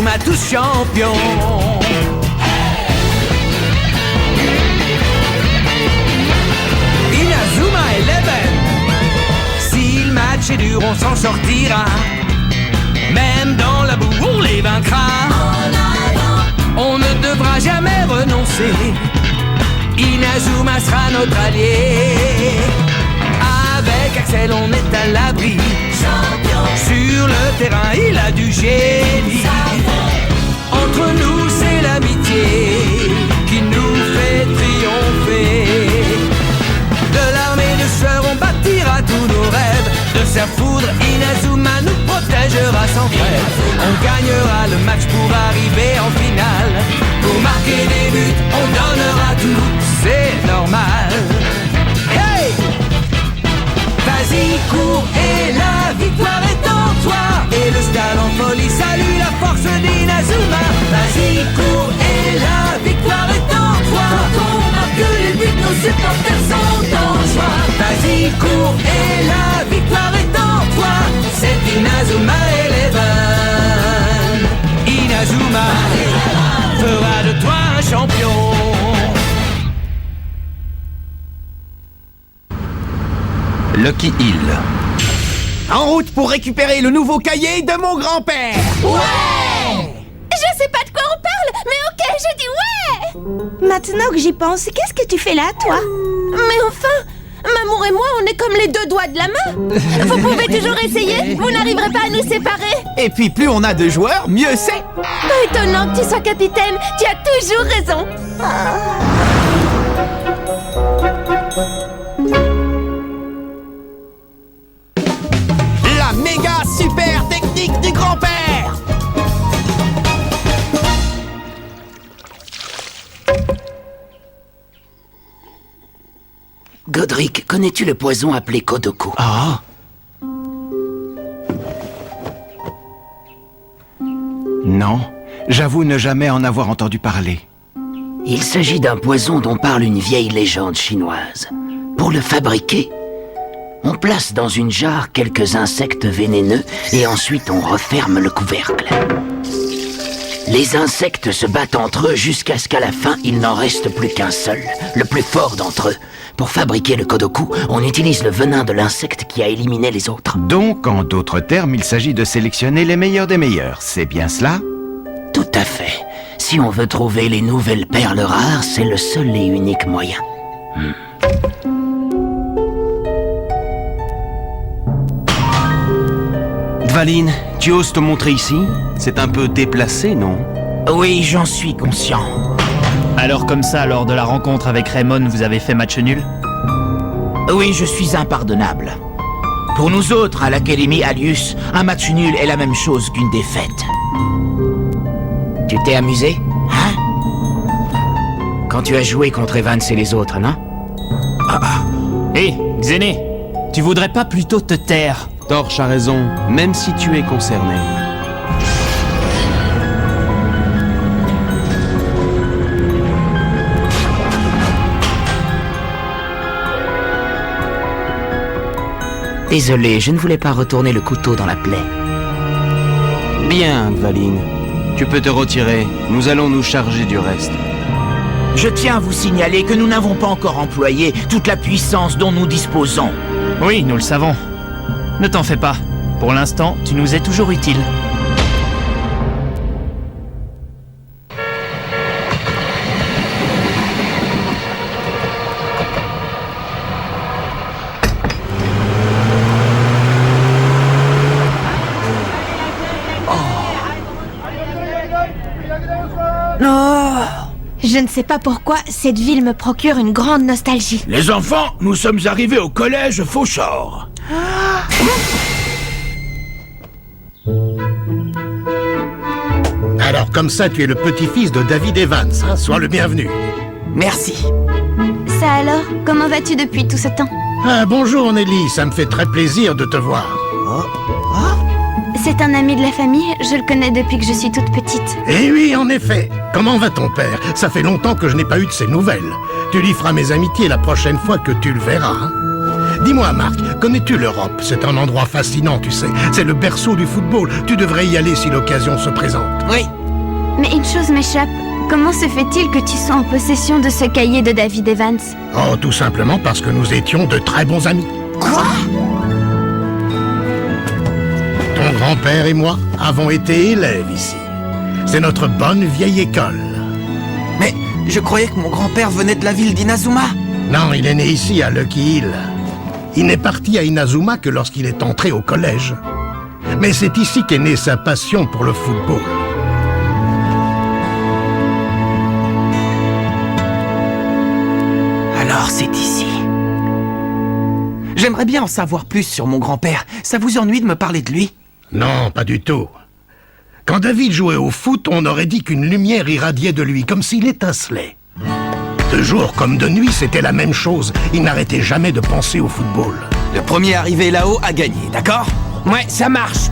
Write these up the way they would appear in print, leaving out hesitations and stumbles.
Inazuma tous champions. Inazuma Eleven. Si le match est dur, on s'en sortira. Même dans la boue, on les vaincra. On ne devra jamais renoncer. Inazuma sera notre allié. Avec Axel, on est à l'abri. Sur le terrain, il a du génie. Entre nous, c'est l'amitié qui nous fait triompher. De l'armée de sœurs, on bâtira tous nos rêves. De sa foudre, Inazuma nous protégera sans trêve. On gagnera le match pour arriver en finale. Pour marquer des buts, on donnera tout, c'est normal. Hey! Vas-y, cours et la victoire est en toi. Et le stade en folie salue la force d'Inazuma. Vas-y, cours et la victoire est en toi. Quand on marque les buts, nos supporters sont en joie. Vas-y, cours et la victoire est en toi. C'est Inazuma Eleven. Inazuma fera de toi un champion. Lucky Hill. En route pour récupérer le nouveau cahier de mon grand-père. Ouais! Je sais pas de quoi on parle, mais ok, je dis ouais! Maintenant que j'y pense, qu'est-ce que tu fais là, toi? Mais enfin, Mamour et moi, on est comme les deux doigts de la main. Vous pouvez toujours essayer, vous n'arriverez pas à nous séparer. Et puis plus on a de joueurs, mieux c'est. Pas étonnant que tu sois capitaine, tu as toujours raison. La méga super technique du grand-père. Godric, connais-tu le poison appelé Kodoku? Ah. Non, j'avoue ne jamais en avoir entendu parler. Il s'agit d'un poison dont parle une vieille légende chinoise. Pour le fabriquer, on place dans une jarre quelques insectes vénéneux et ensuite on referme le couvercle. Les insectes se battent entre eux jusqu'à ce qu'à la fin, il n'en reste plus qu'un seul, le plus fort d'entre eux. Pour fabriquer le Kodoku, on utilise le venin de l'insecte qui a éliminé les autres. Donc, en d'autres termes, il s'agit de sélectionner les meilleurs des meilleurs, c'est bien cela? Tout à fait. Si on veut trouver les nouvelles perles rares, c'est le seul et unique moyen. Dvalin, tu oses te montrer ici? C'est un peu déplacé, non? Oui, j'en suis conscient. Alors comme ça, lors de la rencontre avec Raymond, vous avez fait match nul? Oui, je suis impardonnable. Pour nous autres, à l'Académie Alius, un match nul est la même chose qu'une défaite. Tu t'es amusé, hein? Quand tu as joué contre Evans et les autres, non? Hé, Xéné, tu voudrais pas plutôt te taire? Torche a raison, même si tu es concerné. Désolé, je ne voulais pas retourner le couteau dans la plaie. Bien, Dvalin. Tu peux te retirer. Nous allons nous charger du reste. Je tiens à vous signaler que nous n'avons pas encore employé toute la puissance dont nous disposons. Oui, nous le savons. Ne t'en fais pas. Pour l'instant, tu nous es toujours utile. Oh, je ne sais pas pourquoi, cette ville me procure une grande nostalgie. Les enfants, nous sommes arrivés au collège Fauchard. Alors comme ça, tu es le petit-fils de David Evans, hein? Sois le bienvenu. Merci. Ça alors, comment vas-tu depuis tout ce temps? Ah, bonjour Nelly, ça me fait très plaisir de te voir. C'est un ami de la famille, je le connais depuis que je suis toute petite. Eh oui, en effet. Comment va ton père? Ça fait longtemps que je n'ai pas eu de ses nouvelles. Tu lui feras mes amitiés la prochaine fois que tu le verras. Hein? Dis-moi, Marc, connais-tu l'Europe? C'est un endroit fascinant, tu sais. C'est le berceau du football. Tu devrais y aller si l'occasion se présente. Oui, Mais une chose m'échappe. Comment se fait-il que tu sois en possession de ce cahier de David Evans? Oh, tout simplement parce que nous étions de très bons amis. Quoi? Ton grand-père et moi avons été élèves ici. C'est notre bonne vieille école. Mais je croyais que mon grand-père venait de la ville d'Inazuma. Non, il est né ici, à Lucky Hill. Il n'est parti à Inazuma que lorsqu'il est entré au collège. Mais c'est ici qu'est née sa passion pour le football. Alors c'est ici. J'aimerais bien en savoir plus sur mon grand-père. Ça vous ennuie de me parler de lui? Non, pas du tout. Quand David jouait au foot, on aurait dit qu'une lumière irradiait de lui, comme s'il étincelait. De jour comme de nuit, c'était la même chose. Il n'arrêtait jamais de penser au football. Le premier arrivé là-haut a gagné, d'accord? Ouais, ça marche.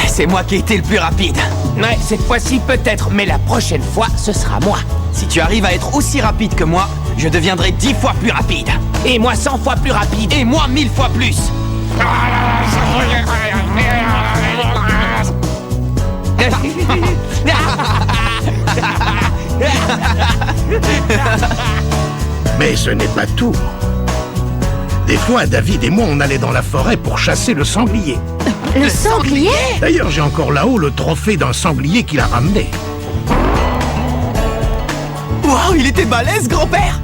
C'est moi qui ai été le plus rapide. Ouais, cette fois-ci peut-être, mais la prochaine fois, ce sera moi. Si tu arrives à être aussi rapide que moi, je deviendrai 10 fois plus rapide. Et moi 100 fois plus rapide. Et moi 1000 fois plus. Mais ce n'est pas tout. Des fois, David et moi, on allait dans la forêt pour chasser le sanglier. Le sanglier? D'ailleurs, j'ai encore là-haut le trophée d'un sanglier qu'il a ramené. Wow, il était balèze, grand-père!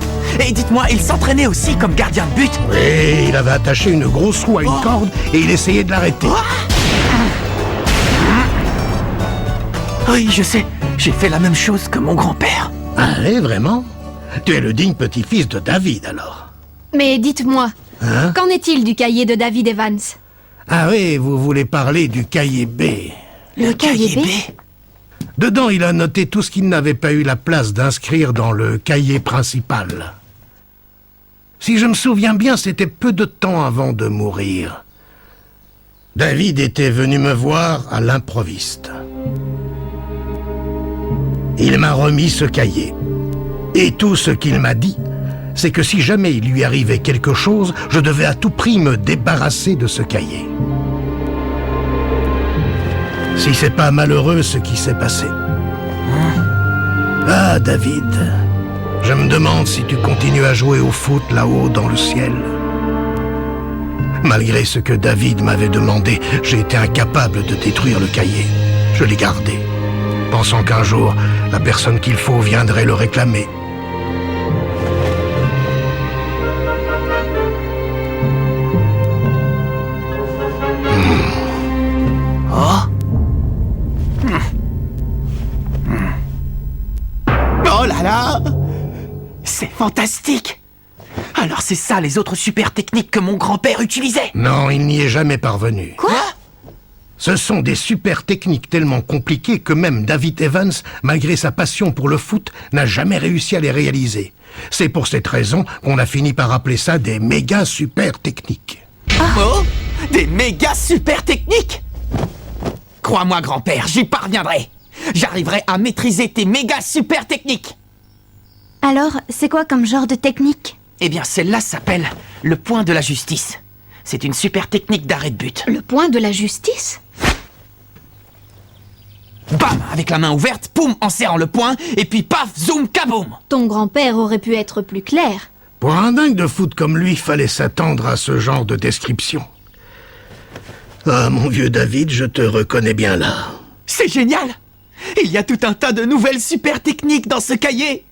Et dites-moi, il s'entraînait aussi comme gardien de but? Oui, il avait attaché une grosse roue à une corde et il essayait de l'arrêter. Oui, je sais. J'ai fait la même chose que mon grand-père. Ah oui, vraiment? Tu es le digne petit-fils de David, alors. Mais dites-moi, Hein? qu'en est-il du cahier de David Evans? Ah oui, vous voulez parler du cahier B. Le cahier B? Dedans, il a noté tout ce qu'il n'avait pas eu la place d'inscrire dans le cahier principal. Si je me souviens bien, c'était peu de temps avant de mourir. David était venu me voir à l'improviste. Il m'a remis ce cahier. Et tout ce qu'il m'a dit, c'est que si jamais il lui arrivait quelque chose, je devais à tout prix me débarrasser de ce cahier. Si c'est pas malheureux ce qui s'est passé. Ah, David, je me demande si tu continues à jouer au foot là-haut dans le ciel. Malgré ce que David m'avait demandé, j'ai été incapable de détruire le cahier. Je l'ai gardé, pensant qu'un jour, la personne qu'il faut viendrait le réclamer. Oh là là! C'est fantastique! Alors c'est ça les autres super techniques que mon grand-père utilisait? Non, il n'y est jamais parvenu. Quoi? Ce sont des super techniques tellement compliquées que même David Evans, malgré sa passion pour le foot, n'a jamais réussi à les réaliser. C'est pour cette raison qu'on a fini par appeler ça des méga super techniques. Oh! Des méga super techniques! Crois-moi, grand-père, j'y parviendrai! J'arriverai à maîtriser tes méga super techniques! Alors, c'est quoi comme genre de technique? Eh bien, celle-là s'appelle le point de la justice. C'est une super technique d'arrêt de but. Le point de la justice? Bam! Avec la main ouverte, poum! En serrant le poing, et puis paf! Zoom! Kaboum! Ton grand-père aurait pu être plus clair. Pour un dingue de foot comme lui, il fallait s'attendre à ce genre de description. Ah, mon vieux David, je te reconnais bien là. C'est génial! Il y a tout un tas de nouvelles super techniques dans ce cahier!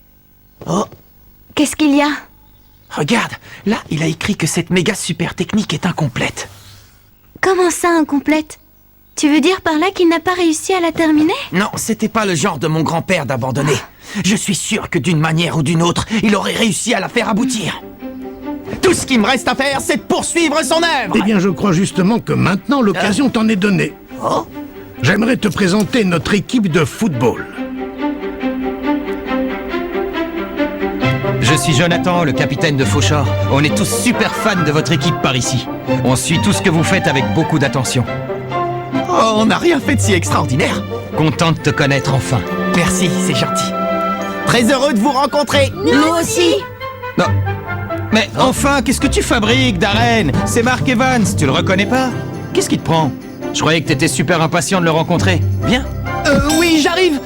Oh! Qu'est-ce qu'il y a? Regarde, là, il a écrit que cette méga super technique est incomplète. Comment ça, incomplète? Tu veux dire par là qu'il n'a pas réussi à la terminer? Non, c'était pas le genre de mon grand-père d'abandonner. Je suis sûr que d'une manière ou d'une autre, il aurait réussi à la faire aboutir. Tout ce qu'il me reste à faire, c'est de poursuivre son œuvre! Eh bien, je crois justement que maintenant, l'occasion t'en est donnée. Oh! J'aimerais te présenter notre équipe de football. Je suis Jonathan, le capitaine de Fauchard. On est tous super fans de votre équipe par ici. On suit tout ce que vous faites avec beaucoup d'attention. Oh, on n'a rien fait de si extraordinaire! Content de te connaître enfin. Merci, c'est gentil. Très heureux de vous rencontrer. Nous aussi. Non. Mais enfin, qu'est-ce que tu fabriques, Darren? C'est Mark Evans, tu le reconnais pas? Qu'est-ce qui te prend? Je croyais que t'étais super impatient de le rencontrer. Viens. Oui, j'arrive.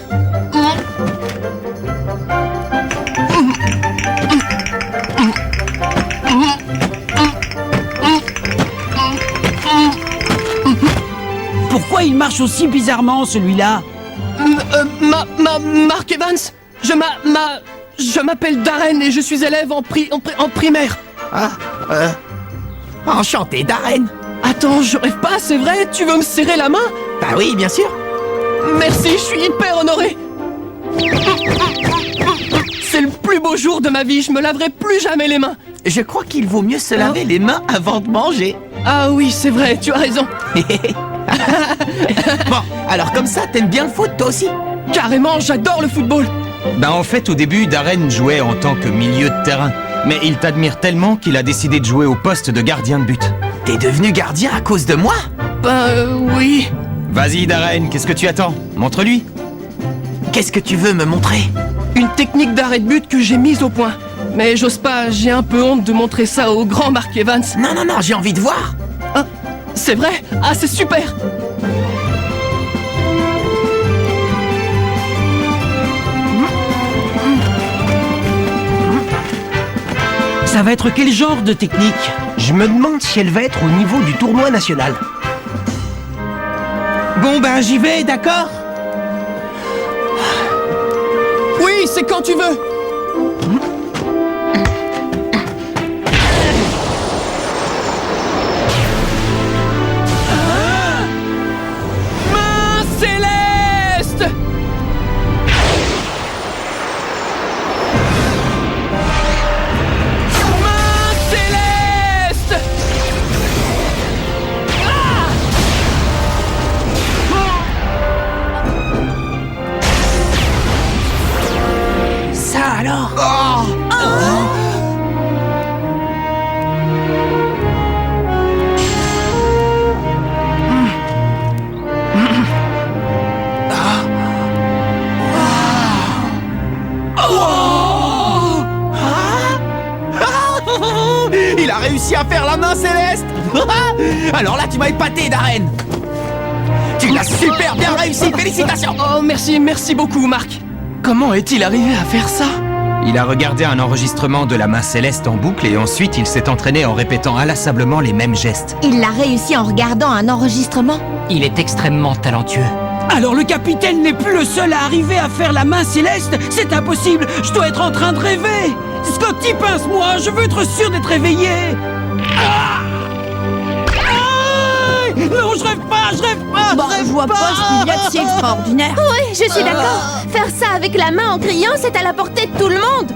Pourquoi il marche aussi bizarrement, celui-là? Mark Evans, je m'appelle Darren et je suis élève en primaire. Enchanté, Darren. Attends, je rêve pas, c'est vrai? Tu veux me serrer la main? Bah oui, bien sûr. Merci, je suis hyper honoré. C'est le plus beau jour de ma vie, je me laverai plus jamais les mains. Je crois qu'il vaut mieux se laver les mains avant de manger. Ah oui, c'est vrai, tu as raison. Bon, alors comme ça, t'aimes bien le foot, toi aussi? Carrément, j'adore le football. Ben en fait, au début, Darren jouait en tant que milieu de terrain. Mais il t'admire tellement qu'il a décidé de jouer au poste de gardien de but. T'es devenu gardien à cause de moi? Oui. Vas-y, Darren, qu'est-ce que tu attends? Montre-lui. Qu'est-ce que tu veux me montrer? Une technique d'arrêt de but que j'ai mise au point. Mais j'ose pas, j'ai un peu honte de montrer ça au grand Mark Evans. Non, j'ai envie de voir. Ah, c'est vrai? Ah, c'est super! Ça va être quel genre de technique? Je me demande si elle va être au niveau du tournoi national. Bon ben j'y vais, d'accord? Oui, c'est quand tu veux! Main céleste! Main céleste! Ça alors? Il a réussi à faire la main céleste. Alors là, tu m'as épaté, Darren. Tu l'as super bien réussi, félicitations. Oh, merci beaucoup, Marc. Comment est-il arrivé à faire ça? Il a regardé un enregistrement de la main céleste en boucle et ensuite il s'est entraîné en répétant inlassablement les mêmes gestes. Il l'a réussi en regardant un enregistrement. Il est extrêmement talentueux. Alors le capitaine n'est plus le seul à arriver à faire la main céleste? C'est impossible, je dois être en train de rêver. Scotty, pince-moi, je veux être sûr d'être réveillé. Non, je rêve pas. Je vois pas ce qu'il y a de si extraordinaire. Oui, je suis d'accord. Faire ça avec la main en criant, c'est à la portée de tout le monde.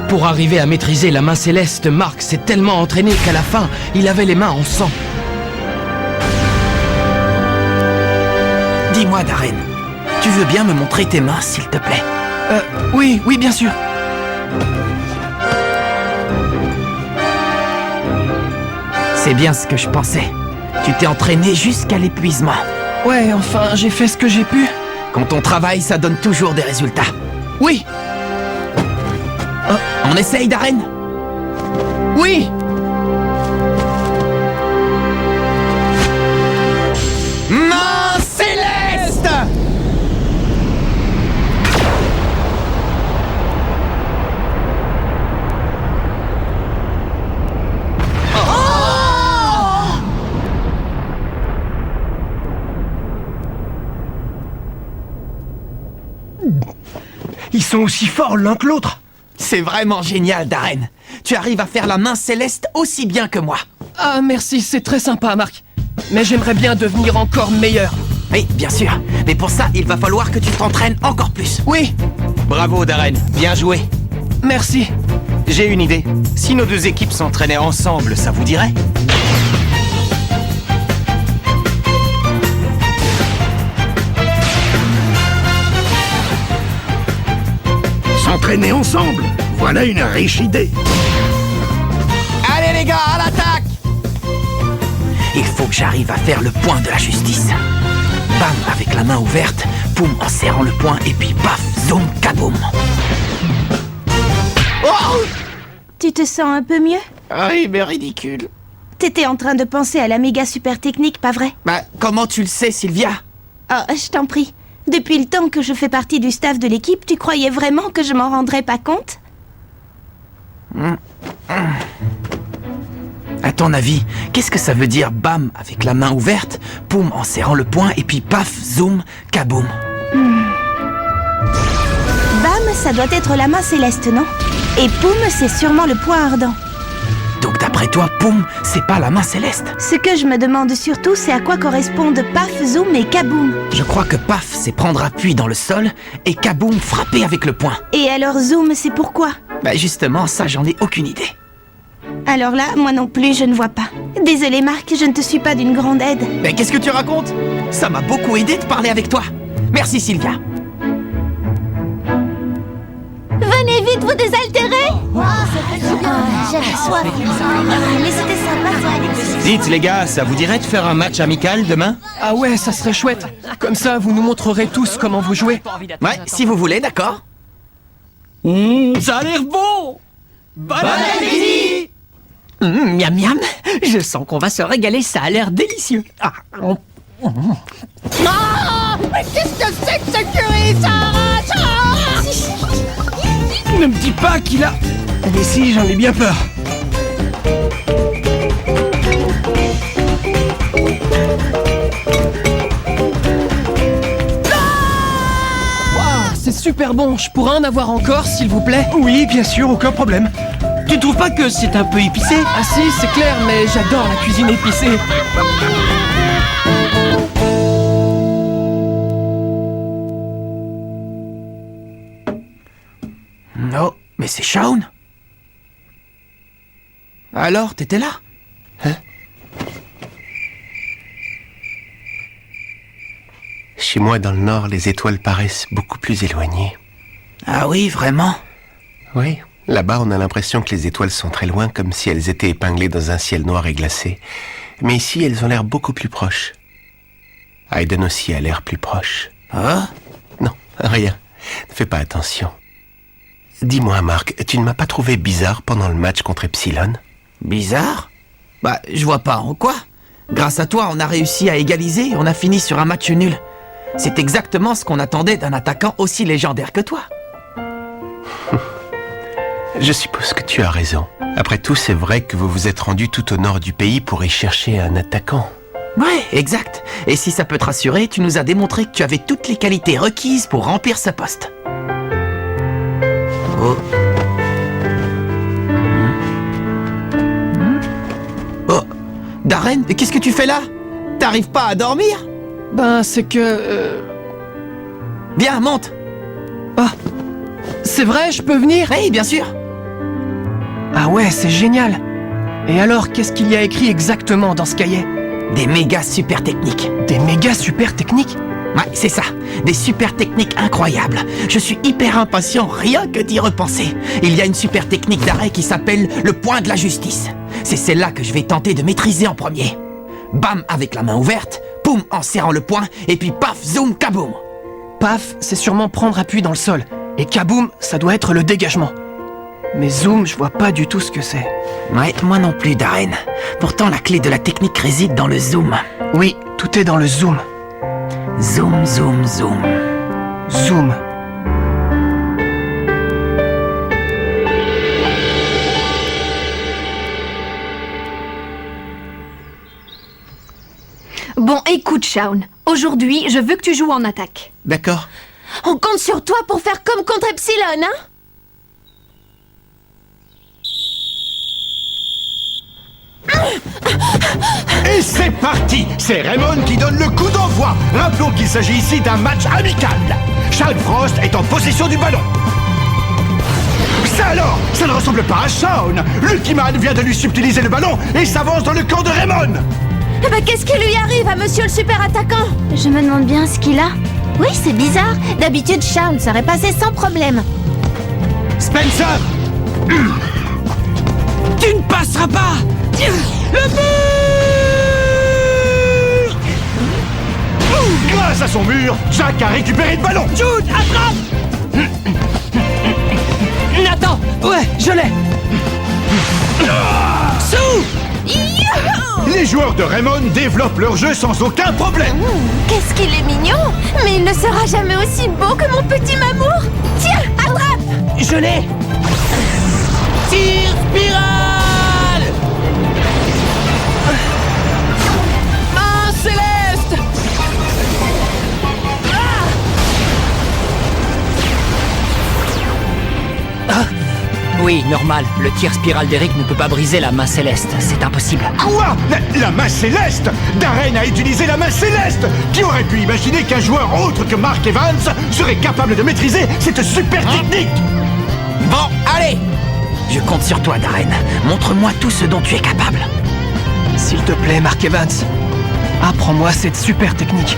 Pour arriver à maîtriser la main céleste, Mark s'est tellement entraîné qu'à la fin, il avait les mains en sang. Dis-moi, Darren, tu veux bien me montrer tes mains, s'il te plaît? Oui, bien sûr. C'est bien ce que je pensais. Tu t'es entraîné jusqu'à l'épuisement. Ouais, enfin, j'ai fait ce que j'ai pu. Quand on travaille, ça donne toujours des résultats. Oui, On essaye, Darren? oui. Main céleste! Ils sont aussi forts l'un que l'autre. C'est vraiment génial, Darren. Tu arrives à faire la main céleste aussi bien que moi. Ah, merci, c'est très sympa, Marc. Mais j'aimerais bien devenir encore meilleur. Oui, bien sûr. Mais pour ça, il va falloir que tu t'entraînes encore plus. Oui, Bravo, Darren, bien joué. merci. J'ai une idée. Si nos deux équipes s'entraînaient ensemble, ça vous dirait? S'entraîner ensemble, voilà une riche idée. Allez les gars, à l'attaque! Il faut que j'arrive à faire le point de la justice. Bam avec la main ouverte, poum en serrant le poing, et puis paf, zoom, kaboum. Oh! Tu te sens un peu mieux? Oui, mais ridicule. T'étais en train de penser à la méga super technique, pas vrai? Bah, comment tu le sais, Sylvia? Oh, je t'en prie. Depuis le temps que je fais partie du staff de l'équipe, tu croyais vraiment que je m'en rendrais pas compte? À ton avis, qu'est-ce que ça veut dire bam avec la main ouverte, poum en serrant le poing, et puis paf, zoom, kaboum? Bam, ça doit être la main céleste, non? Et poum, c'est sûrement le poing ardent. Donc d'après toi, poum, c'est pas la main céleste? Ce que je me demande surtout, c'est à quoi correspondent paf, zoom et kaboum. Je crois que paf, c'est prendre appui dans le sol, et kaboum, frapper avec le poing. Et alors zoom, c'est pourquoi? Bah justement, ça j'en ai aucune idée. Alors là, moi non plus, je ne vois pas. Désolée Marc, je ne te suis pas d'une grande aide. Mais qu'est-ce que tu racontes? Ça m'a beaucoup aidé de parler avec toi. Merci Sylvia. Venez vite vous désaltérer. J'avais soif. Mais c'était sympa, ça. Dites les gars, ça vous dirait de faire un match amical demain? Ah ouais, ça serait chouette. Comme ça, vous nous montrerez tous comment vous jouez. Ouais, si vous voulez, d'accord. Ça a l'air bon. Bon appétit. Miam miam, je sens qu'on va se régaler, ça a l'air délicieux. Ah, Mais qu'est-ce que c'est que ce curry, ça? Ne me dis pas qu'il a... Mais si, j'en ai bien peur. C'est super bon, je pourrais en avoir encore, s'il vous plaît? Oui, bien sûr, aucun problème. Tu trouves pas que c'est un peu épicé? Ah si, c'est clair, mais j'adore la cuisine épicée. Non, mais c'est Shaun. Alors, t'étais là? Hein? Chez moi, dans le nord, les étoiles paraissent beaucoup plus éloignées. Ah oui, vraiment? Oui, là-bas, on a l'impression que les étoiles sont très loin, comme si elles étaient épinglées dans un ciel noir et glacé. Mais ici, elles ont l'air beaucoup plus proches. Aiden aussi a l'air plus proche. Ah? Non, rien. Ne fais pas attention. Dis-moi, Marc, tu ne m'as pas trouvé bizarre pendant le match contre Epsilon? Bizarre? Bah, je vois pas en quoi. Grâce à toi, on a réussi à égaliser, on a fini sur un match nul. C'est exactement ce qu'on attendait d'un attaquant aussi légendaire que toi. Je suppose que tu as raison. Après tout, c'est vrai que vous vous êtes rendu tout au nord du pays pour y chercher un attaquant. Ouais, exact. Et si ça peut te rassurer, tu nous as démontré que tu avais toutes les qualités requises pour remplir ce poste. Oh. Oh. Darren, qu'est-ce que tu fais là? T'arrives pas à dormir? Ben, c'est que... Viens, monte. Ah, c'est vrai, je peux venir? Oui, bien sûr. Ah ouais, c'est génial. Et alors, qu'est-ce qu'il y a écrit exactement dans ce cahier? Des méga super techniques. Des méga super techniques? Ouais, c'est ça. Des super techniques incroyables. Je suis hyper impatient rien que d'y repenser. Il y a une super technique d'arrêt qui s'appelle le point de la justice. C'est celle-là que je vais tenter de maîtriser en premier. Bam avec la main ouverte, poum en serrant le poing, et puis paf, zoom, kaboum. Paf, c'est sûrement prendre appui dans le sol. Et kaboum, ça doit être le dégagement. Mais zoom, je vois pas du tout ce que c'est. Ouais, moi non plus, Darren. Pourtant, la clé de la technique réside dans le zoom. Oui, tout est dans le zoom. Zoom, zoom, zoom. Zoom. Bon, écoute, Shaun. Aujourd'hui, je veux que tu joues en attaque. D'accord. On compte sur toi pour faire comme contre Epsilon, hein? Et c'est parti! C'est Raymond qui donne le coup d'envoi. Rappelons qu'il s'agit ici d'un match amical. Charles Frost est en possession du ballon. Ça alors! Ça ne ressemble pas à Shaun! L'Ultiman vient de lui subtiliser le ballon et s'avance dans le camp de Raymond! Eh ben, qu'est-ce qui lui arrive à monsieur le super attaquant? Je me demande bien ce qu'il a. Oui, c'est bizarre. D'habitude, Shaun serait passé sans problème. Spencer! Tu ne passeras pas! Le but! Face à son mur, Jack a récupéré le ballon. Jude, attrape! Nathan! Ouais, je l'ai! Sue! Les joueurs de Raymond développent leur jeu sans aucun problème. Qu'est-ce qu'il est mignon! Mais il ne sera jamais aussi beau que mon petit mamour! Tiens, attrape! Je l'ai! Tir spirale! Main céleste! Oui, normal. Le tir spirale d'Eric ne peut pas briser la main céleste. C'est impossible. Quoi? La main céleste? Darren a utilisé la main céleste! Qui aurait pu imaginer qu'un joueur autre que Mark Evans serait capable de maîtriser cette super technique? Bon, allez! Je compte sur toi, Darren. Montre-moi tout ce dont tu es capable. S'il te plaît, Mark Evans, apprends-moi cette super technique.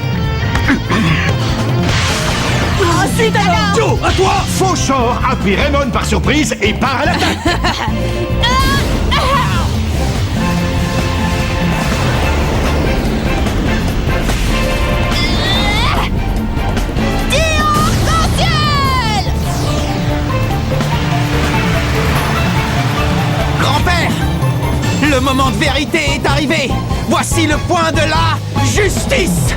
Ensuite alors! Joe, à toi! Fauchor a pris Raymond par surprise et part à l'attaque! Grand-père! Le moment de vérité est arrivé! Voici le point de la justice!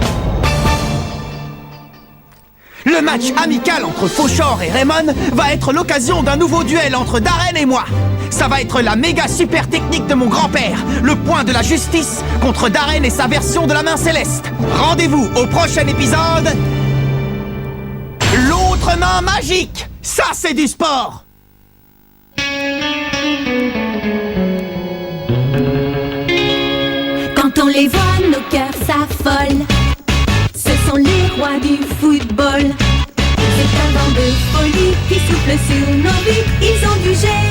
Le match amical entre Fauchor et Raymond va être l'occasion d'un nouveau duel entre Darren et moi. Ça va être la méga super technique de mon grand-père, le point de la justice contre Darren et sa version de la main céleste. Rendez-vous au prochain épisode. L'autre main magique. Ça, c'est du sport. Quand on les voit, nos cœurs s'affolent. Ce sont les rois du football. C'est un vent de folie qui souffle sur nos vies. Ils ont du génie.